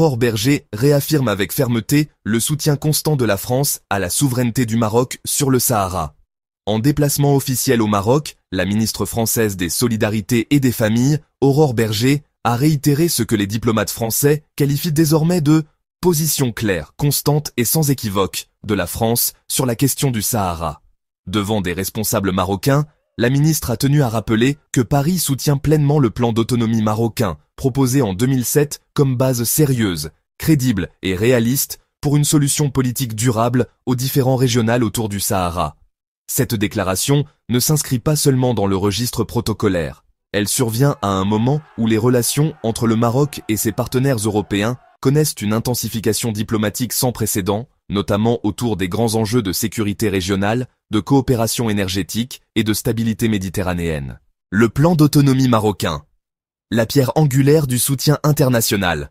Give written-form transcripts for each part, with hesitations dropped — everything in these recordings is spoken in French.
Aurore Bergé réaffirme avec fermeté le soutien constant de la France à la souveraineté du Maroc sur le Sahara. En déplacement officiel au Maroc, la ministre française des Solidarités et des Familles, Aurore Bergé, a réitéré ce que les diplomates français qualifient désormais de « position claire, constante et sans équivoque » de la France sur la question du Sahara. Devant des responsables marocains, la ministre a tenu à rappeler que Paris soutient pleinement le plan d'autonomie marocain, proposé en 2007 comme base sérieuse, crédible et réaliste pour une solution politique durable aux différends régionaux autour du Sahara. Cette déclaration ne s'inscrit pas seulement dans le registre protocolaire. Elle survient à un moment où les relations entre le Maroc et ses partenaires européens connaissent une intensification diplomatique sans précédent, notamment autour des grands enjeux de sécurité régionale, de coopération énergétique et de stabilité méditerranéenne. Le plan d'autonomie marocain. La pierre angulaire du soutien international.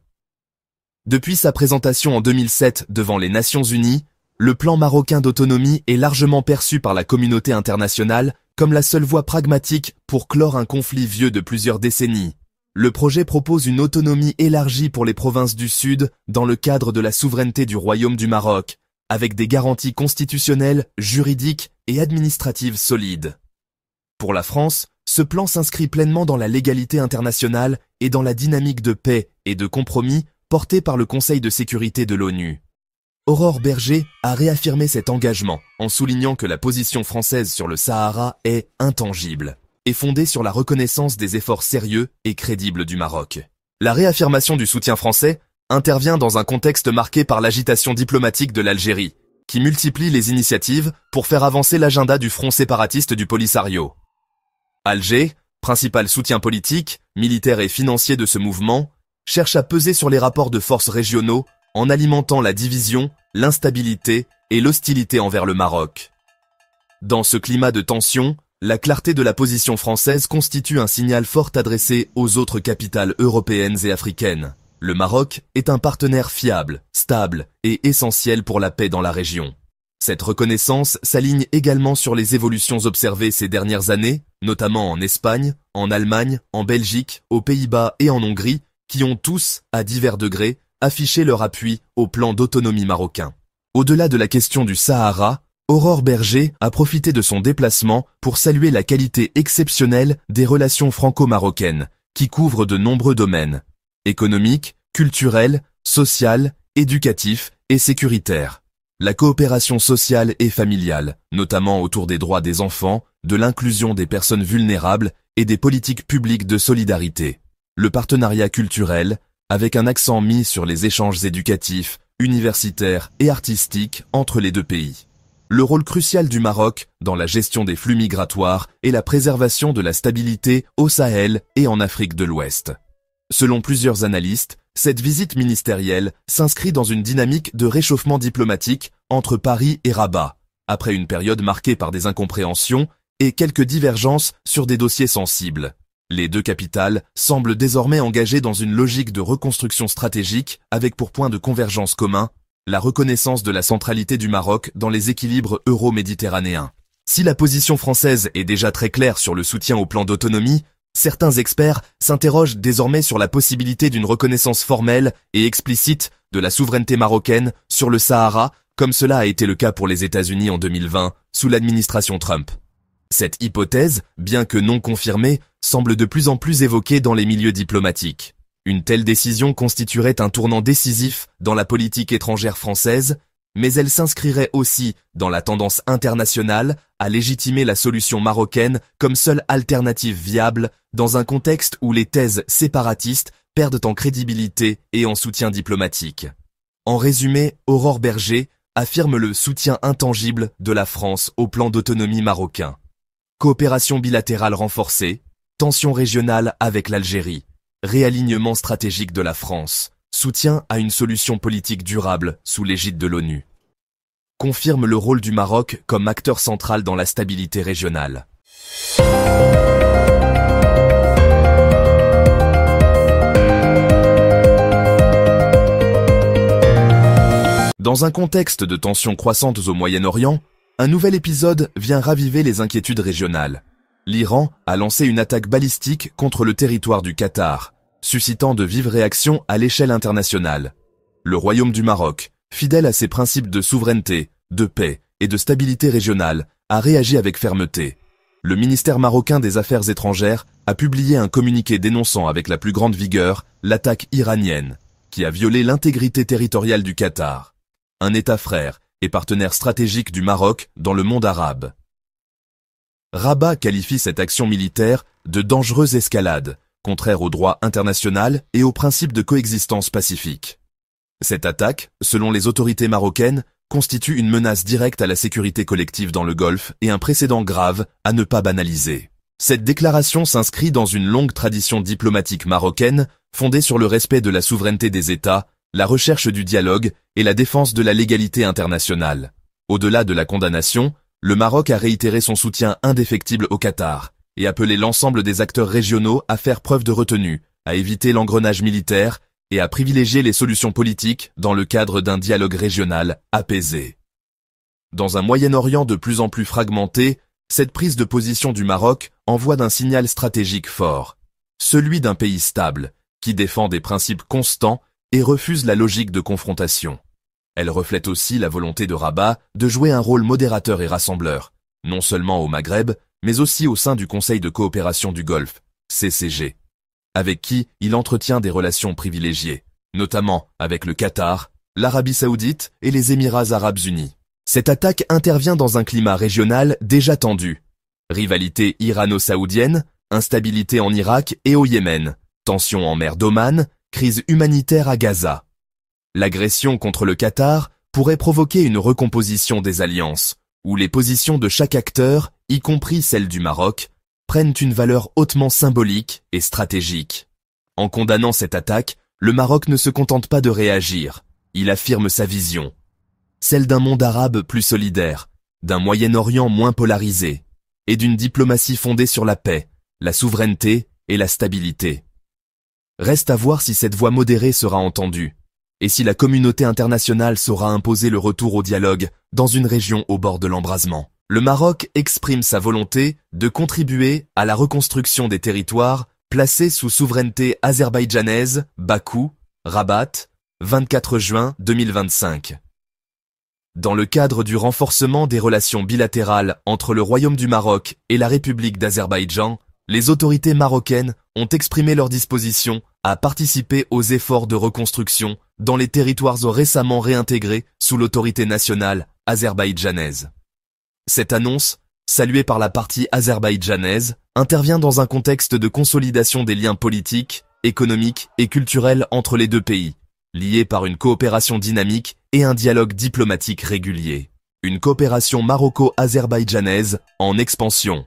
Depuis sa présentation en 2007 devant les Nations Unies, le plan marocain d'autonomie est largement perçu par la communauté internationale comme la seule voie pragmatique pour clore un conflit vieux de plusieurs décennies. Le projet propose une autonomie élargie pour les provinces du Sud dans le cadre de la souveraineté du Royaume du Maroc, avec des garanties constitutionnelles, juridiques et administratives solides. Pour la France, ce plan s'inscrit pleinement dans la légalité internationale et dans la dynamique de paix et de compromis portée par le Conseil de sécurité de l'ONU. Aurore Bergé a réaffirmé cet engagement en soulignant que la position française sur le Sahara est intangible et fondée sur la reconnaissance des efforts sérieux et crédibles du Maroc. La réaffirmation du soutien français intervient dans un contexte marqué par l'agitation diplomatique de l'Algérie, qui multiplie les initiatives pour faire avancer l'agenda du front séparatiste du Polisario. Alger, principal soutien politique, militaire et financier de ce mouvement, cherche à peser sur les rapports de force régionaux en alimentant la division, l'instabilité et l'hostilité envers le Maroc. Dans ce climat de tension, la clarté de la position française constitue un signal fort adressé aux autres capitales européennes et africaines. Le Maroc est un partenaire fiable, stable et essentiel pour la paix dans la région. Cette reconnaissance s'aligne également sur les évolutions observées ces dernières années, notamment en Espagne, en Allemagne, en Belgique, aux Pays-Bas et en Hongrie, qui ont tous, à divers degrés, affiché leur appui au plan d'autonomie marocain. Au-delà de la question du Sahara, Aurore Bergé a profité de son déplacement pour saluer la qualité exceptionnelle des relations franco-marocaines, qui couvrent de nombreux domaines économiques, culturels, social, éducatifs et sécuritaires. La coopération sociale et familiale, notamment autour des droits des enfants, de l'inclusion des personnes vulnérables et des politiques publiques de solidarité. Le partenariat culturel, avec un accent mis sur les échanges éducatifs, universitaires et artistiques entre les deux pays. Le rôle crucial du Maroc dans la gestion des flux migratoires et la préservation de la stabilité au Sahel et en Afrique de l'Ouest. Selon plusieurs analystes, cette visite ministérielle s'inscrit dans une dynamique de réchauffement diplomatique entre Paris et Rabat, après une période marquée par des incompréhensions et quelques divergences sur des dossiers sensibles. Les deux capitales semblent désormais engagées dans une logique de reconstruction stratégique avec pour point de convergence commun la reconnaissance de la centralité du Maroc dans les équilibres euro-méditerranéens. Si la position française est déjà très claire sur le soutien au plan d'autonomie, certains experts s'interrogent désormais sur la possibilité d'une reconnaissance formelle et explicite de la souveraineté marocaine sur le Sahara, comme cela a été le cas pour les États-Unis en 2020, sous l'administration Trump. Cette hypothèse, bien que non confirmée, semble de plus en plus évoquée dans les milieux diplomatiques. Une telle décision constituerait un tournant décisif dans la politique étrangère française, mais elle s'inscrirait aussi dans la tendance internationale à légitimer la solution marocaine comme seule alternative viable dans un contexte où les thèses séparatistes perdent en crédibilité et en soutien diplomatique. En résumé, Aurore Bergé affirme le soutien intangible de la France au plan d'autonomie marocain. Coopération bilatérale renforcée, tensions régionales avec l'Algérie, réalignement stratégique de la France, soutien à une solution politique durable sous l'égide de l'ONU. Confirme le rôle du Maroc comme acteur central dans la stabilité régionale. Dans un contexte de tensions croissantes au Moyen-Orient, un nouvel épisode vient raviver les inquiétudes régionales. L'Iran a lancé une attaque balistique contre le territoire du Qatar, suscitant de vives réactions à l'échelle internationale. le Royaume du Maroc, fidèle à ses principes de souveraineté, de paix et de stabilité régionale, a réagi avec fermeté. Le ministère marocain des Affaires étrangères a publié un communiqué dénonçant avec la plus grande vigueur l'attaque iranienne, qui a violé l'intégrité territoriale du Qatar, un État frère et partenaire stratégique du Maroc dans le monde arabe. Rabat qualifie cette action militaire de dangereuse escalade, contraire au droit international et aux principes de coexistence pacifique. Cette attaque, selon les autorités marocaines, constitue une menace directe à la sécurité collective dans le Golfe et un précédent grave à ne pas banaliser. Cette déclaration s'inscrit dans une longue tradition diplomatique marocaine fondée sur le respect de la souveraineté des États, la recherche du dialogue et la défense de la légalité internationale. Au-delà de la condamnation, le Maroc a réitéré son soutien indéfectible au Qatar et appelé l'ensemble des acteurs régionaux à faire preuve de retenue, à éviter l'engrenage militaire et à privilégier les solutions politiques dans le cadre d'un dialogue régional apaisé. Dans un Moyen-Orient de plus en plus fragmenté, cette prise de position du Maroc envoie d'un signal stratégique fort, celui d'un pays stable, qui défend des principes constants et refuse la logique de confrontation. Elle reflète aussi la volonté de Rabat de jouer un rôle modérateur et rassembleur, non seulement au Maghreb, mais aussi au sein du Conseil de coopération du Golfe, CCG, avec qui il entretient des relations privilégiées, notamment avec le Qatar, l'Arabie Saoudite et les Émirats Arabes Unis. Cette attaque intervient dans un climat régional déjà tendu. Rivalité irano-saoudienne, instabilité en Irak et au Yémen, tensions en mer d'Oman, crise humanitaire à Gaza. L'agression contre le Qatar pourrait provoquer une recomposition des alliances, où les positions de chaque acteur, y compris celle du Maroc, prennent une valeur hautement symbolique et stratégique. En condamnant cette attaque, le Maroc ne se contente pas de réagir, il affirme sa vision, celle d'un monde arabe plus solidaire, d'un Moyen-Orient moins polarisé, et d'une diplomatie fondée sur la paix, la souveraineté et la stabilité. Reste à voir si cette voix modérée sera entendue, et si la communauté internationale saura imposer le retour au dialogue dans une région au bord de l'embrasement. Le Maroc exprime sa volonté de contribuer à la reconstruction des territoires placés sous souveraineté azerbaïdjanaise, Bakou, Rabat, 24 juin 2025. Dans le cadre du renforcement des relations bilatérales entre le Royaume du Maroc et la République d'Azerbaïdjan, les autorités marocaines ont exprimé leur disposition à participer aux efforts de reconstruction dans les territoires récemment réintégrés sous l'autorité nationale azerbaïdjanaise. Cette annonce, saluée par la partie azerbaïdjanaise, intervient dans un contexte de consolidation des liens politiques, économiques et culturels entre les deux pays, liés par une coopération dynamique et un dialogue diplomatique régulier. Une coopération maroco-azerbaïdjanaise en expansion.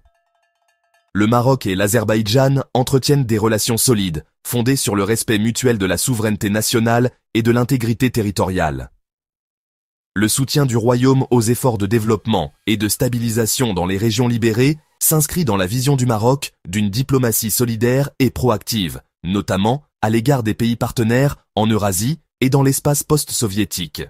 Le Maroc et l'Azerbaïdjan entretiennent des relations solides, fondées sur le respect mutuel de la souveraineté nationale et de l'intégrité territoriale. Le soutien du Royaume aux efforts de développement et de stabilisation dans les régions libérées s'inscrit dans la vision du Maroc d'une diplomatie solidaire et proactive, notamment à l'égard des pays partenaires en Eurasie et dans l'espace post-soviétique.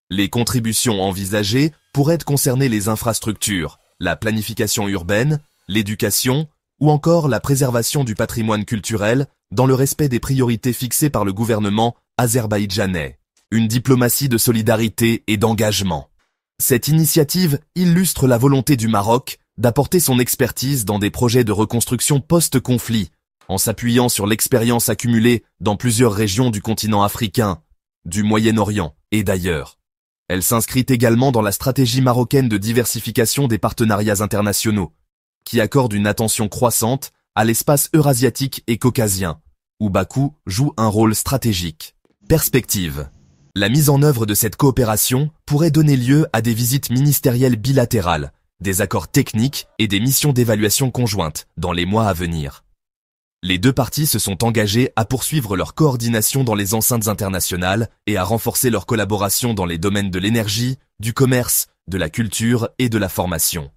Les contributions envisagées pourraient concerner les infrastructures, la planification urbaine, l'éducation ou encore la préservation du patrimoine culturel dans le respect des priorités fixées par le gouvernement azerbaïdjanais. Une diplomatie de solidarité et d'engagement. Cette initiative illustre la volonté du Maroc d'apporter son expertise dans des projets de reconstruction post-conflit, en s'appuyant sur l'expérience accumulée dans plusieurs régions du continent africain, du Moyen-Orient et d'ailleurs. Elle s'inscrit également dans la stratégie marocaine de diversification des partenariats internationaux, qui accorde une attention croissante à l'espace eurasiatique et caucasien, où Bakou joue un rôle stratégique. Perspective. La mise en œuvre de cette coopération pourrait donner lieu à des visites ministérielles bilatérales, des accords techniques et des missions d'évaluation conjointes dans les mois à venir. Les deux parties se sont engagées à poursuivre leur coordination dans les enceintes internationales et à renforcer leur collaboration dans les domaines de l'énergie, du commerce, de la culture et de la formation.